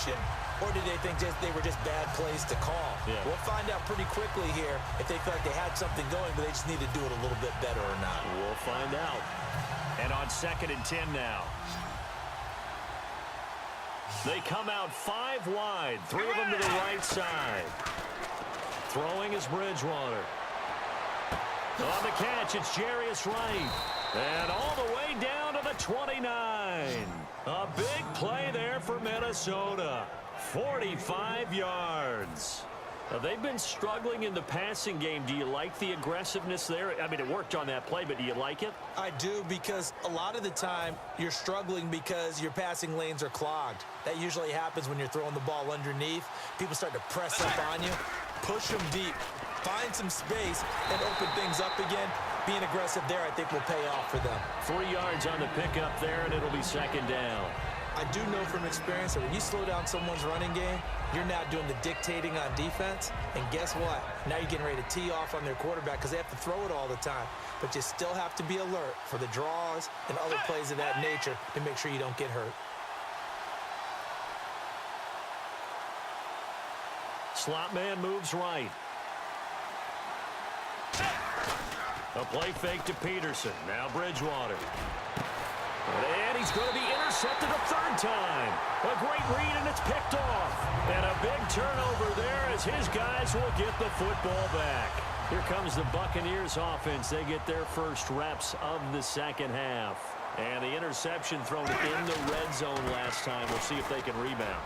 motion, or did they think they were just bad plays to call? Yeah. We'll find out pretty quickly here if they feel like they had something going, but they just need to do it a little bit better or not. We'll find out. And on 2nd and 10 now. They come out 5 wide. 3 of them to the right side. Throwing is Bridgewater. On the catch, it's Jarius Wright. And all the way down to the 29. A big play there for Minnesota. 45 yards. They've been struggling in the passing game. Do you like the aggressiveness there? I mean, it worked on that play, but do you like it? I do, because a lot of the time you're struggling because your passing lanes are clogged. That usually happens when you're throwing the ball underneath. People start to press up on you, push them deep, find some space, and open things up again. Being aggressive there, I think, will pay off for them. 3 yards on the pickup there, and it'll be 2nd down. I do know from experience that when you slow down someone's running game, you're now doing the dictating on defense. And guess what? Now you're getting ready to tee off on their quarterback because they have to throw it all the time. But you still have to be alert for the draws and other plays of that nature to make sure you don't get hurt. Slot man moves right. A play fake to Peterson. Now Bridgewater. And he's going to be intercepted a 3rd time. A great read, and it's picked off. And a big turnover there as his guys will get the football back. Here comes the Buccaneers offense. They get their first reps of the 2nd half. And the interception thrown in the red zone last time. We'll see if they can rebound.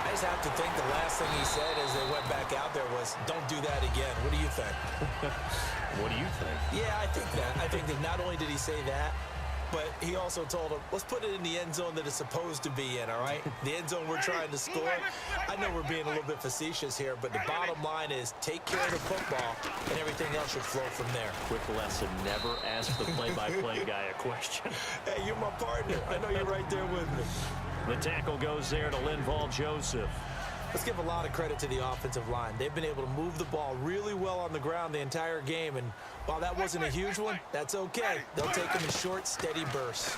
I just have to think the last thing he said as they went back out there was, don't do that again. What do you think? What do you think? Yeah, I think that. I think that not only did he say that, but he also told him, let's put it in the end zone that it's supposed to be in, all right? The end zone we're trying to score. I know we're being a little bit facetious here, but the bottom line is take care of the football, and everything else should flow from there. Quick lesson, never ask the play-by-play guy a question. Hey, you're my partner. I know you're right there with me. The tackle goes there to Linval Joseph. Let's give a lot of credit to the offensive line. They've been able to move the ball really well on the ground the entire game, and while that wasn't a huge one, that's okay. They'll take them in short, steady bursts.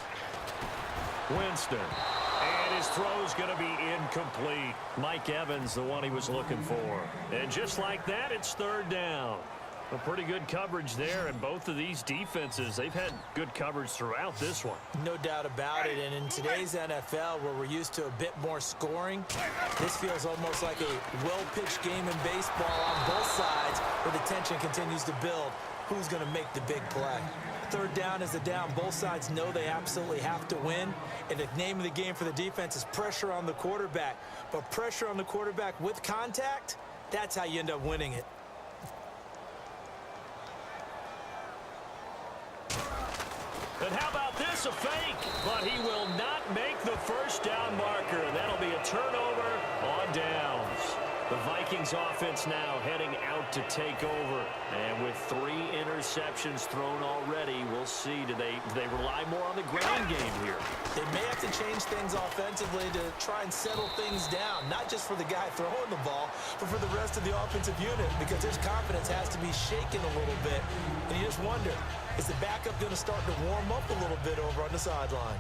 Winston. And his throw's going to be incomplete. Mike Evans, the one he was looking for. And just like that, it's 3rd down. A pretty good coverage there, and both of these defenses, they've had good coverage throughout this one. No doubt about it, and in today's NFL, where we're used to a bit more scoring, this feels almost like a well-pitched game in baseball on both sides, where the tension continues to build. Who's going to make the big play? 3rd down is the down. Both sides know they absolutely have to win, and the name of the game for the defense is pressure on the quarterback. But pressure on the quarterback with contact, that's how you end up winning it. And how about this, a fake? But he will not make the 1st down marker. That'll be a turnover on downs. The Vikings offense now heading out to take over. And with 3 interceptions thrown already, we'll see. Do they rely more on the ground game here? They may have to change things offensively to try and settle things down, not just for the guy throwing the ball, but for the rest of the offensive unit, because his confidence has to be shaken a little bit. And you just wonder, is the backup going to start to warm up a little bit over on the sideline?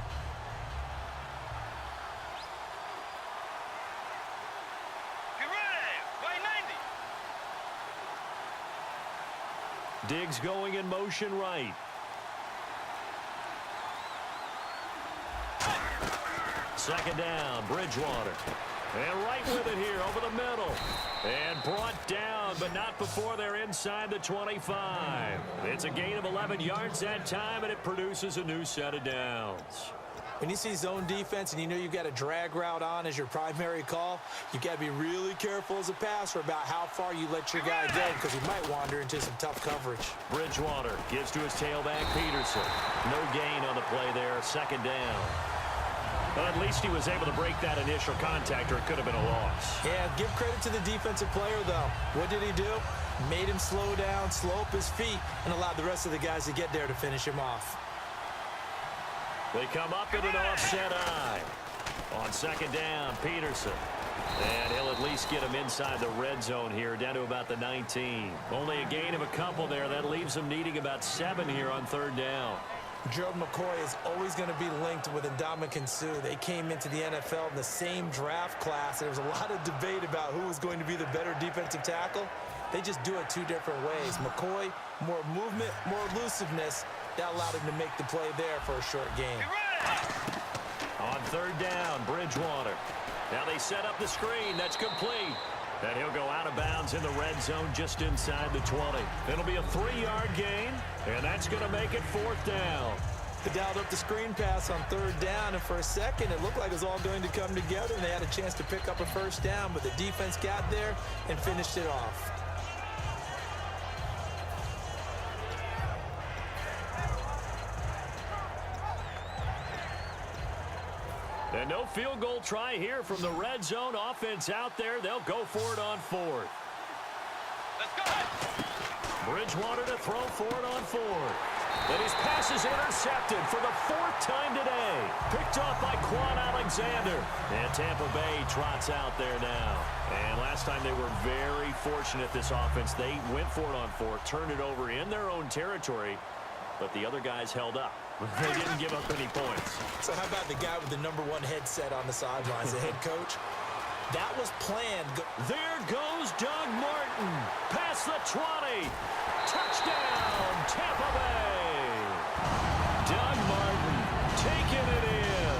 Diggs going in motion right. Second down, Bridgewater. And right with it here over the middle. And brought down, but not before they're inside the 25. It's a gain of 11 yards that time, and it produces a new set of downs. When you see zone defense and you know you've got a drag route on as your primary call, you've got to be really careful as a passer about how far you let your guy go, because he might wander into some tough coverage. Bridgewater gives to his tailback, Peterson. No gain on the play there, 2nd down. But at least he was able to break that initial contact, or it could have been a loss. Yeah, give credit to the defensive player, though. What did he do? Made him slow down, slow up his feet, and allowed the rest of the guys to get there to finish him off. They come up in an offset eye. On 2nd down, Peterson. And he'll at least get him inside the red zone here, down to about the 19. Only a gain of a couple there. That leaves them needing about 7 here on 3rd down. Gerald McCoy is always going to be linked with Ndamukong Suh. They came into the NFL in the same draft class. There was a lot of debate about who was going to be the better defensive tackle. They just do it two different ways. McCoy, more movement, more elusiveness. That allowed him to make the play there for a short gain. On third down, Bridgewater. Now they set up the screen. That's complete. And he'll go out of bounds in the red zone just inside the 20. It'll be a 3-yard gain, and that's going to make it fourth down. They dialed up the screen pass on third down, and for a second it looked like it was all going to come together, and they had a chance to pick up a first down, but the defense got there and finished it off. And no field goal try here from the red zone. Offense out there. They'll go for it on fourth. Let's go. Bridgewater to throw for it on fourth. And his pass is intercepted for the fourth time today. Picked off by Quan Alexander. And Tampa Bay trots out there now. And last time they were very fortunate, this offense. They went for it on fourth, turned it over in their own territory, but the other guys held up. They didn't give up any points. So how about the guy with the #1 headset on the sidelines, the head coach? That was planned. There goes Doug Martin. Past the 20. Touchdown, Tampa Bay. Doug Martin taking it in.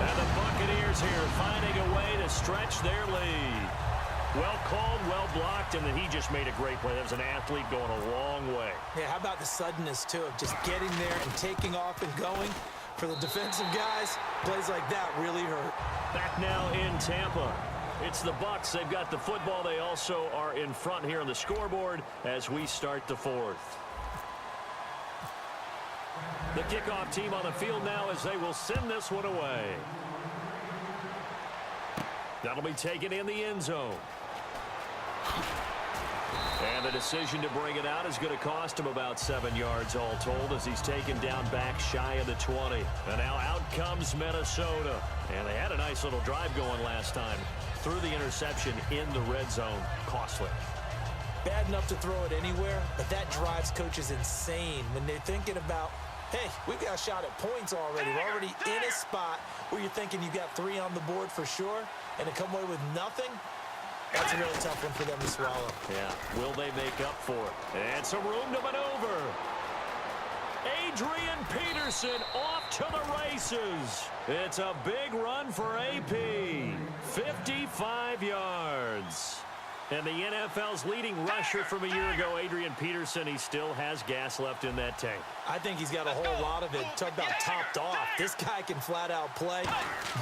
And the Buccaneers here finding a way to stretch their lead. Well called, well blocked, and then he just made a great play. That was an athlete going a long way. Yeah, how about the suddenness, too, of just getting there and taking off and going? For the defensive guys, plays like that really hurt. Back now in Tampa. It's the Bucs. They've got the football. They also are in front here on the scoreboard as we start the fourth. The kickoff team on the field now as they will send this one away. That'll be taken in the end zone. And the decision to bring it out is going to cost him about 7 yards all told as he's taken down back shy of the 20. And now out comes Minnesota. And they had a nice little drive going last time. Threw the interception in the red zone. Costly. Bad enough to throw it anywhere, but that drives coaches insane when they're thinking about, hey, we've got a shot at points already. We're already in a spot where you're thinking you got 3 on the board for sure, and to come away with nothing, that's a really tough one for them to swallow. Yeah, will they make up for it? And some room to maneuver. Adrian Peterson off to the races. It's a big run for AP. 55 yards. And the NFL's leading rusher from a year ago, Adrian Peterson, he still has gas left in that tank. I think he's got a whole lot of it. Talk about topped off. This guy can flat out play.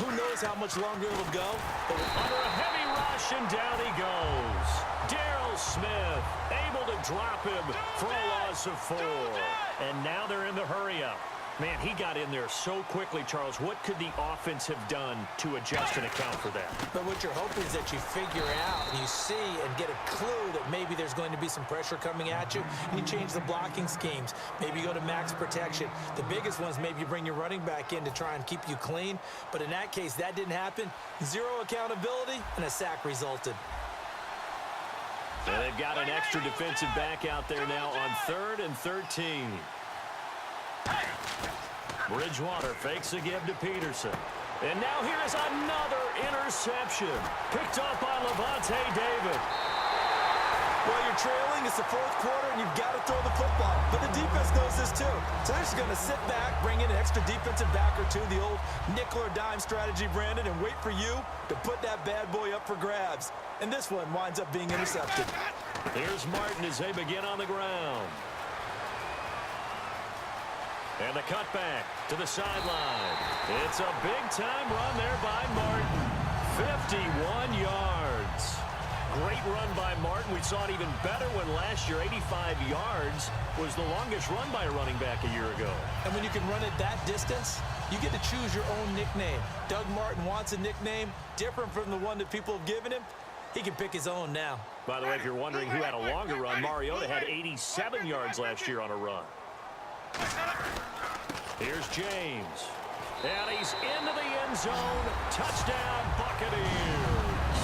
Who knows how much longer it'll go? But under a heavy rush, and down he goes. Darryl Smith able to drop him for a loss of 4. And now they're in the hurry-up. Man, he got in there so quickly, Charles. What could the offense have done to adjust and account for that? But what you're hoping is that you figure out and you see and get a clue that maybe there's going to be some pressure coming at you, and you change the blocking schemes. Maybe you go to max protection. The biggest one is maybe you bring your running back in to try and keep you clean. But in that case, that didn't happen. 0 accountability, and a sack resulted. And they've got an extra defensive back out there now on 3rd and 13. Bridgewater fakes the give to Peterson. And now here is another interception. Picked off by Levante David. Well, you're trailing. It's the 4th quarter, and you've got to throw the football. But the defense knows this, too. So they're just going to sit back, bring in an extra defensive back or two, the old nickel or dime strategy, Brandon, and wait for you to put that bad boy up for grabs. And this one winds up being intercepted. Here's Martin as they begin on the ground. And the cutback to the sideline. It's a big-time run there by Martin. 51 yards. Great run by Martin. We saw it even better when last year 85 yards was the longest run by a running back a year ago. And when you can run it that distance, you get to choose your own nickname. Doug Martin wants a nickname different from the one that people have given him. He can pick his own now. By the way, if you're wondering who had a longer run, Mariota had 87 yards last year on a run. Here's James. And he's into the end zone. Touchdown, Buccaneers.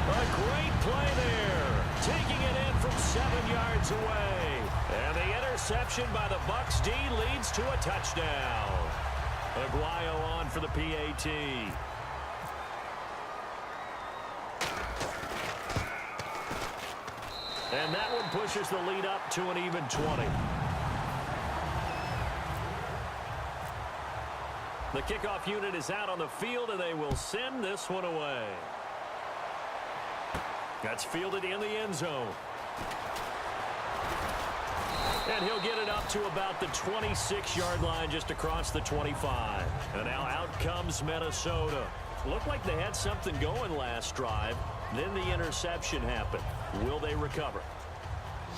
A great play there. Taking it in from 7 yards away. And the interception by the Bucs D leads to a touchdown. Aguayo on for the PAT. And that one pushes the lead up to an even 20. The kickoff unit is out on the field, and they will send this one away. That's fielded in the end zone. And he'll get it up to about the 26-yard line, just across the 25. And now out comes Minnesota. Looked like they had something going last drive. Then the interception happened. Will they recover?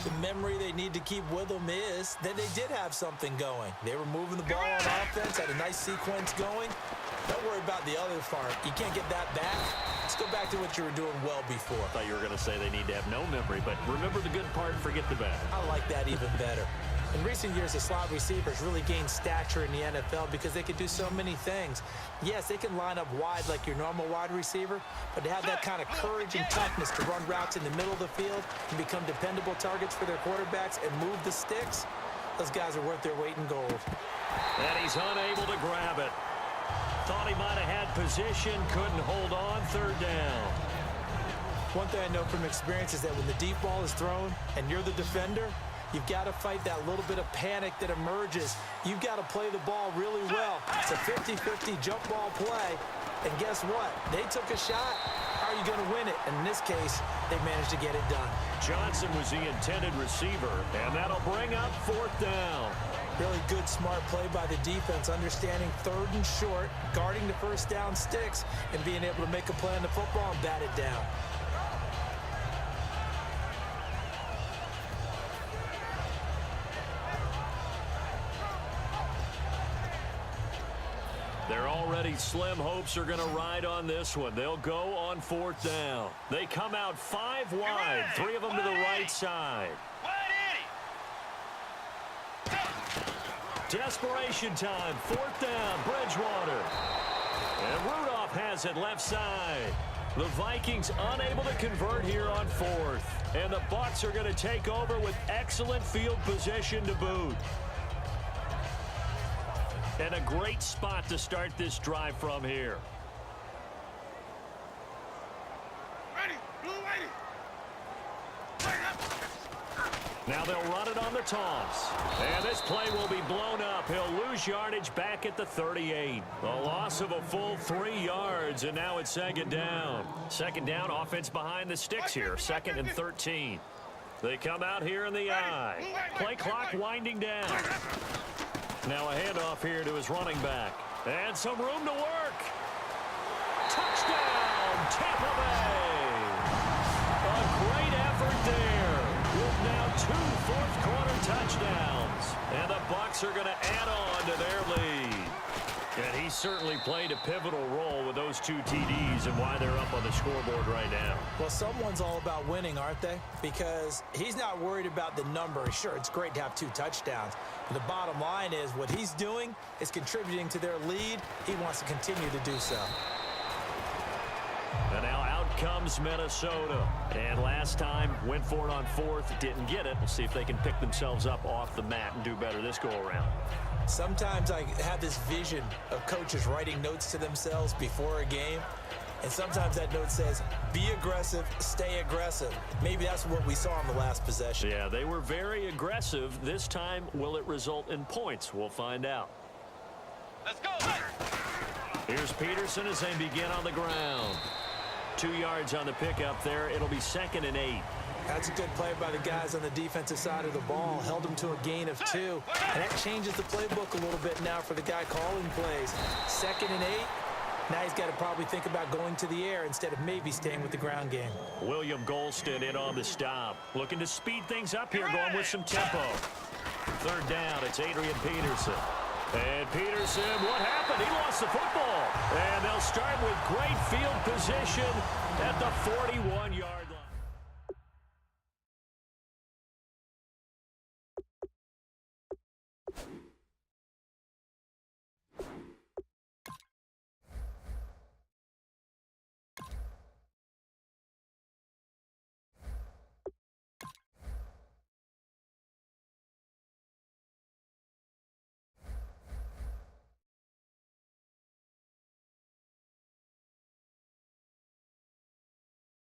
The memory they need to keep with them is that they did have something going. They were moving the ball on offense, had a nice sequence going. Don't worry about the other part. You can't get that back. Let's go back to what you were doing well before. I thought you were going to say they need to have no memory, but remember the good part and forget the bad. I like that even better. In recent years, the slot receivers really gained stature in the NFL because they could do so many things. Yes, they can line up wide like your normal wide receiver, but to have that kind of courage and toughness to run routes in the middle of the field and become dependable targets for their quarterbacks and move the sticks, those guys are worth their weight in gold. And he's unable to grab it. Thought he might have had position, couldn't hold on, third down. One thing I know from experience is that when the deep ball is thrown and you're the defender, you've got to fight that little bit of panic that emerges. You've got to play the ball really well. It's a 50-50 jump ball play. And guess what? They took a shot. How are you going to win it? And in this case, they managed to get it done. Johnson was the intended receiver, and that'll bring up fourth down. Really good, smart play by the defense, understanding third and short, guarding the first down sticks, and being able to make a play on the football and bat it down. Their already slim hopes are going to ride on this one. They'll go on fourth down. They come out 5 wide, 3 of them to the right side. Desperation time, fourth down, Bridgewater. And Rudolph has it left side. The Vikings unable to convert here on fourth. And the Bucs are going to take over with excellent field position to boot. And a great spot to start this drive from here. Now they'll run it on the toss. And this play will be blown up. He'll lose yardage back at the 38. A loss of a full 3 yards, and now it's second down. Second down, offense behind the sticks here. 2nd and 13. They come out here in the I. Play clock winding down. Now a handoff here to his running back. And some room to work. Touchdown, Tampa Bay. A great effort there. With now 2 fourth-quarter touchdowns. And the Bucs are going to add on to their lead. And he certainly played a pivotal role with those 2 TDs and why they're up on the scoreboard right now. Well, someone's all about winning, aren't they? Because he's not worried about the number. Sure, it's great to have 2 touchdowns. But the bottom line is what he's doing is contributing to their lead. He wants to continue to do so. And now out comes Minnesota. And last time, went for it on fourth, didn't get it. We'll see if they can pick themselves up off the mat and do better this go-around. Sometimes I have this vision of coaches writing notes to themselves before a game. And sometimes that note says, be aggressive, stay aggressive. Maybe that's what we saw in the last possession. Yeah, they were very aggressive. This time, will it result in points? We'll find out. Let's go. Here's Peterson as they begin on the ground. 2 yards on the pickup there. It'll be 2nd and 8. That's a good play by the guys on the defensive side of the ball. Held them to a gain of 2. And that changes the playbook a little bit now for the guy calling plays. 2nd and 8. Now he's got to probably think about going to the air instead of maybe staying with the ground game. William Golston in on the stop. Looking to speed things up here, going with some tempo. 3rd down, it's Adrian Peterson. And Peterson, what happened? He lost the football. And they'll start with great field position at the 41-yard line.